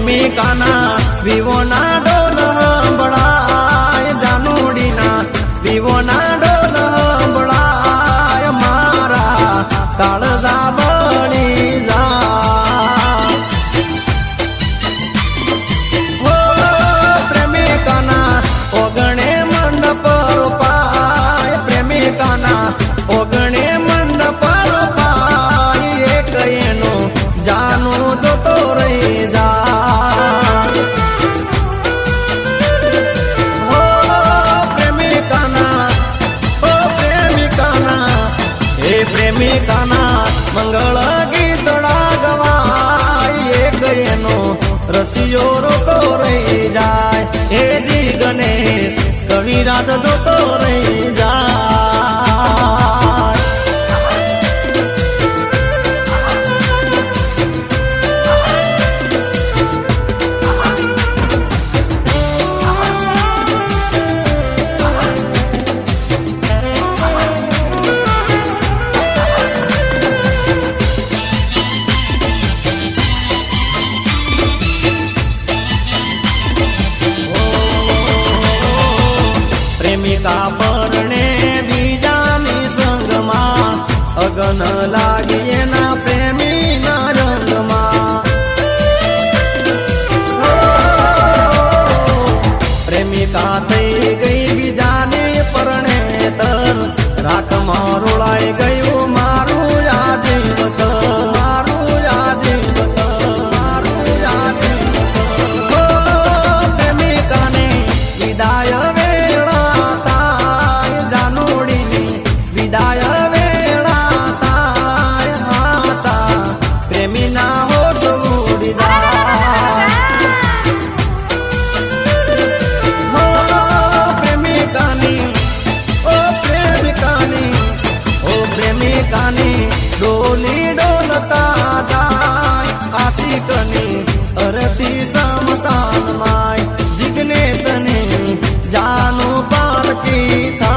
પ્રેમિકાના વિવોના ડોલ સંભળાય, જાનુડીના વિવોના ડોલ સંભળાય, મારા કાળજા બળી જા. હો પ્રેમિકાના ઓગણે મંડપ રોપાય, પ્રેમિકાના ઓગણે મંડપ રોપાય, એક એનો જાનું જોતો રહી જા. હો પ્રેમિકાના, હો પ્રેમિકાના, હે પ્રેમિકાના મંગળ ગીતડા ગવાય, એક એનો રસિયો રોતો રહી જાય, હે જી ગણેશ કવિરાજ જોતો રહી જાય. પ્રેમિકા પરણે બીજાની સંગમાં, અગન લાગી એના પ્રેમીના રંગમાં. પ્રેમિકા થઈ ગઈ બીજાની પરણે તર, રાખમાં રોળાઈ ગયું મારું આજીવત, મારું આજીવત, મારું આજીવત. પ્રેમિકાને વિદાય વિદાય વેળા તાય, હાતા પ્રેમીના હોશ ઉડી જાય. હો પ્રેમિકાની, ઓ પ્રેમિકાની, ઓ પ્રેમિકાની ડોલી ડોલતા જાય, આશિકની અરતી સમસાન માય, જિગ્નેશની જાનું પાલકી થાય.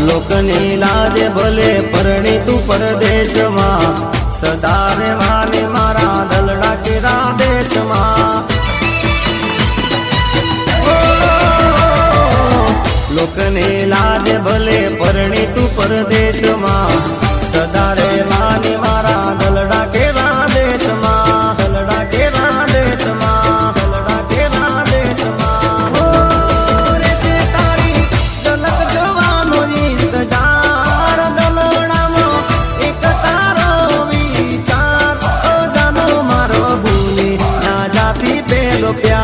લોકની લાજે ભલે પરણી તું પરદેશમાં, સદા રહેવાની મારા દલડા કેરા દેશમાં. લોકની લાજે ભલે પરણી તું પરદેશમાં, સદા રહેવાની મારા દલડા કેરા દેશમાં, દલડા કેરા દેશમાં, દલડા કેરા દેશમાં. રેશે તારી ઝલક જોવાનો ઇંતજાર, દલડામાં એક તારો વિચાર, જાનો મારો ભૂલી ના જાતી પેલો પ્યાર.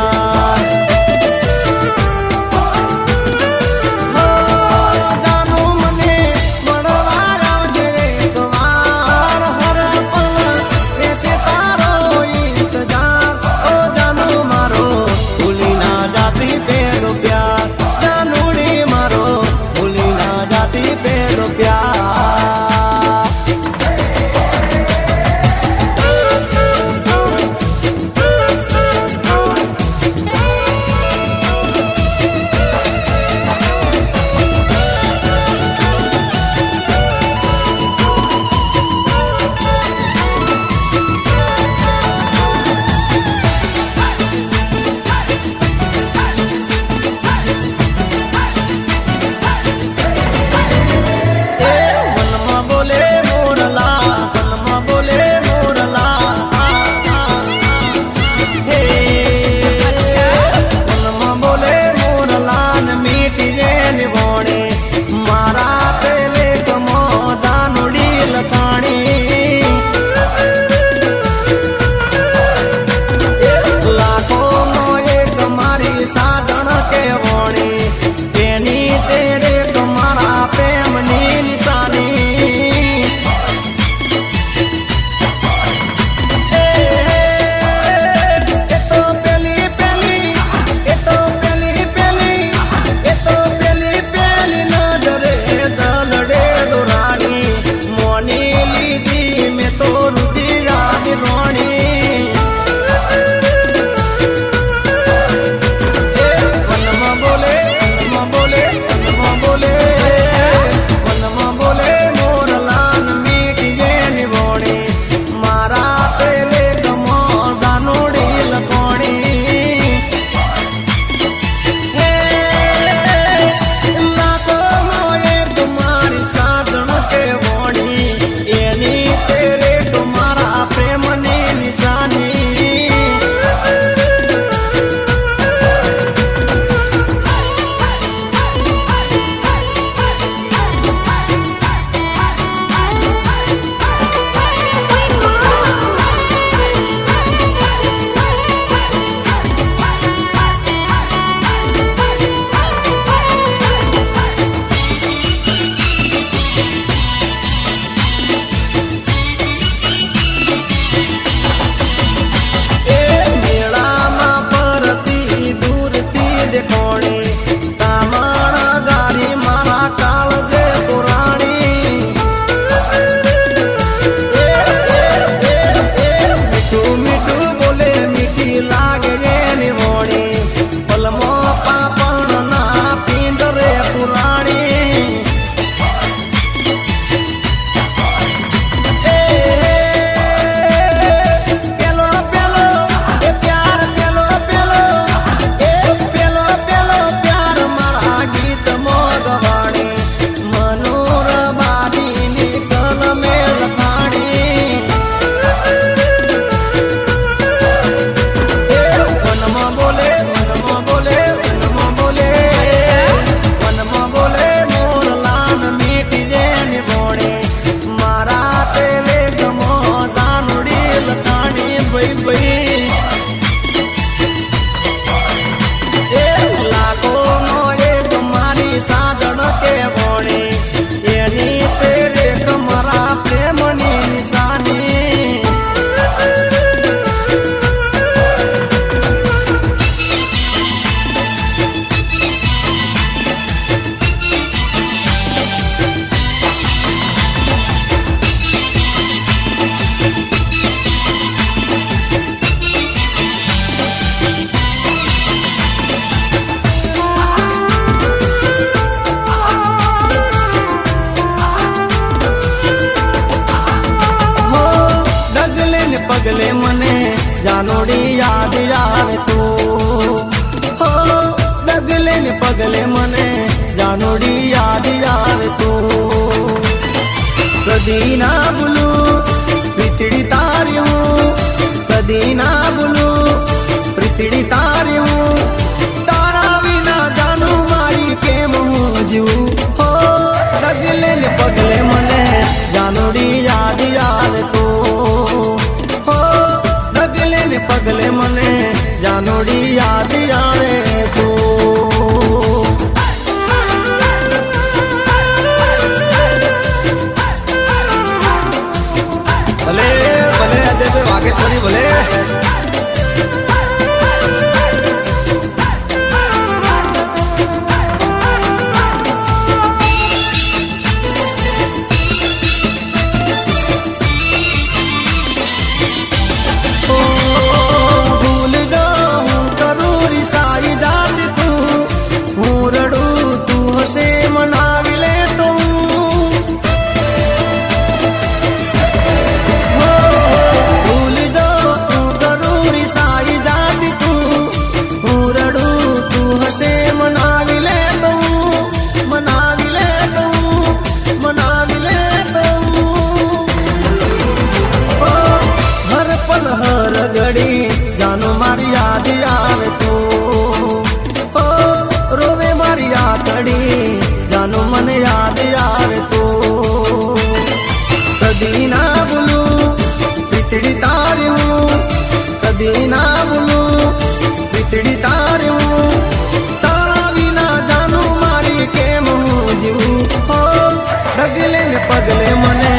આવે તું હો ડગલે ને પગલે મને જાનોડી યાદ આવે તું કદી ના ભૂલું પ્રીતડી તારી હું કદી ના ભૂલું પ્રીતડી તારી હું તારા વિના જાનું મારી કેમ હું જીવું હો ડગલે ને પગલે મને જાનોડી યાદ આવે તું હો ડગલે ને પગલે મને જાનોડી યાદ આવે તું ભલે ભલે અજયભાઈ વાઘેશ્વરી ભલે જાનો મારી યાદ આવે તું હો રોવે મારી આતડી જાનો મને યાદ આવે તું કદી ના ભૂલું પ્રીતડી તારી હું કદી ના ભૂલું પ્રીતડી તારી હું તારા વિના જાનું મારી કેમ હું જીવું હો ડગલે ને પગલે મને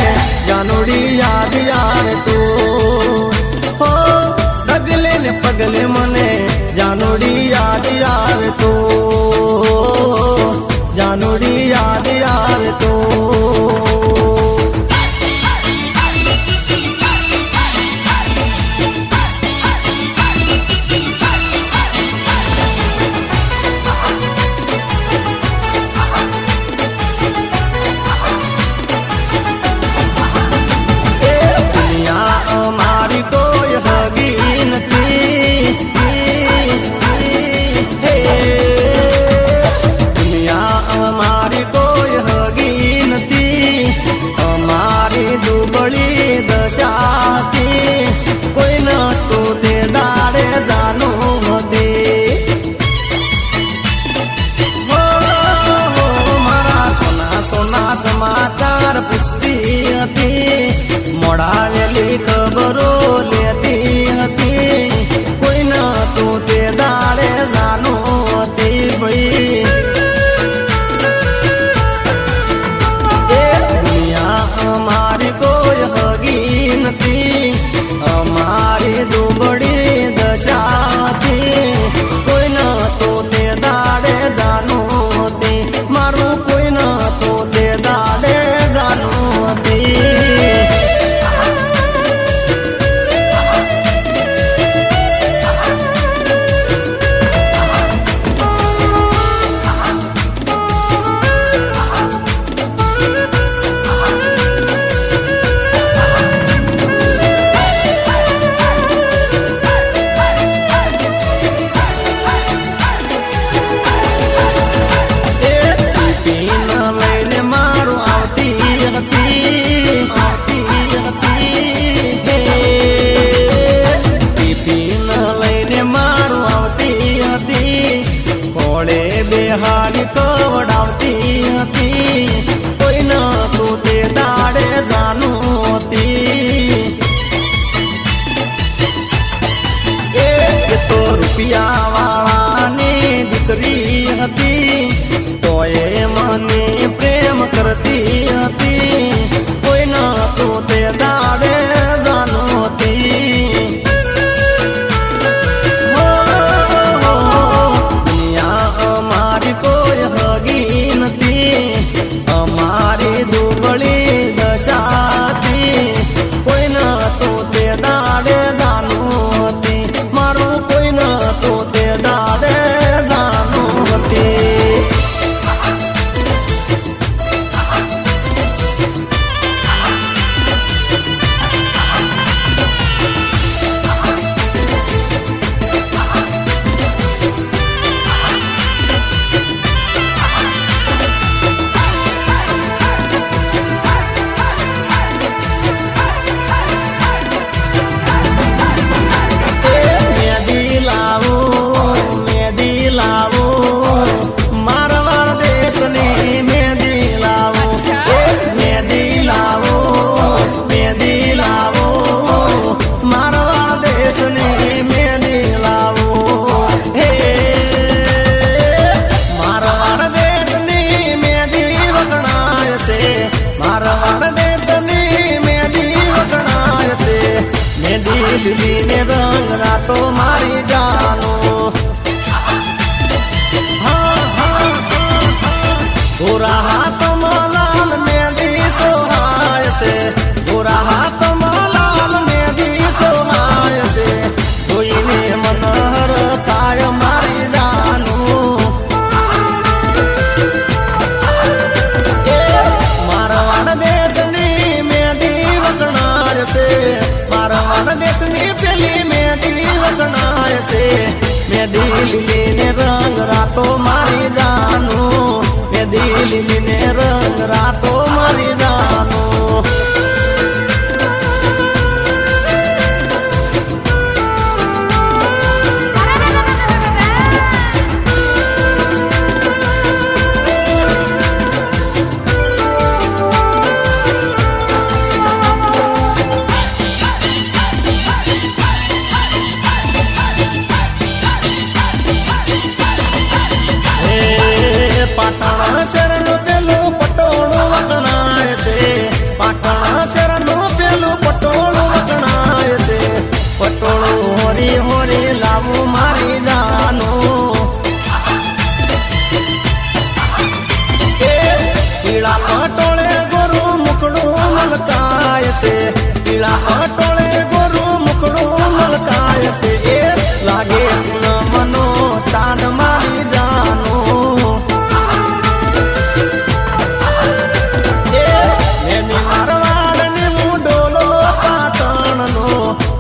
જાનોડી યાદ આવે તું પગલે મને જાનોડી યાદ આવે તો જાનોડી યાદ આવે તો દુનિયા અમારી કોઈ હગી નથી દુનિયા અમારી કોઈ હગી નથી અમારી દુબળી દશાથી કોઈ નતું તે દાડે જાનું હતી મારા સોના સોના સમાચાર પૂછતી હતી મોડાવેલી ખબરો લેતી હતી કોઈ નતું તે દાડે જાનું હતી ભાઈ દુનિયા અમારી કોઈ હગી નથી અમારી દુબળી દશાથી કોઈ નતું તે દાડે જાનું હતી મારું કોઈ નતું તે દાડે જાનું હતી બેહાડી કવડાવતી હતી કોઈ નતું તે દાડે જાનું હતી એ તો રૂપિયા વાળાની દીકરી હતી તોય મને પ્રેમ કરતી હતી કોઈ નતું તે દાડે જાનું હતી અમારી કોઈ લાવો મારવાડ દેશની મહેંદી લાવો મહેંદી લાવો મહેંદી લાવો મારવાડ દેશની મહેંદી લાવો હે મારવાડ દેશની મહેંદી વખણાય છે મારવાડ દેશની મહેંદી વખણાય છે મહેંદી લીલી ને રંગ રાતો મારી જાનો ગોરા હાથમાં લાલ મહેંદી સોહાય છે ગોરા હાથમાં લાલ મહેંદી સોહાય છે જોઈને મનહર થાય મારી જાનું મારવાડ દેશની મહેંદી વખણાય છે મારવાડ દેશની પેલી મહેંદી વખણાય છે મહેંદી લીલી ને રંગ રાતો મારી જાનું મહેંદી લીલી ને રંગ રાતો મારી જાનું પાટણ શહેરનું પેલું પટોળું વખણાય છે પાટણ શહેરનું પેલું પટોળું વખણાય છે પટોળું હોરી હોરી લાવું મારી જાનું પીળા પટોળે ગોરું મુકડું મલકાય છે પીળા પટોળે ગોરું મુકડું મલકાય છે એ લાગે મનો ચાંદ મારી જાનું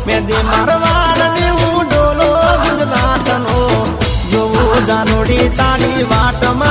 મહેંદી મારવાડ ને હું ડોલો ગુજરાતનો જોવું જાનોડી તારી વાટમાં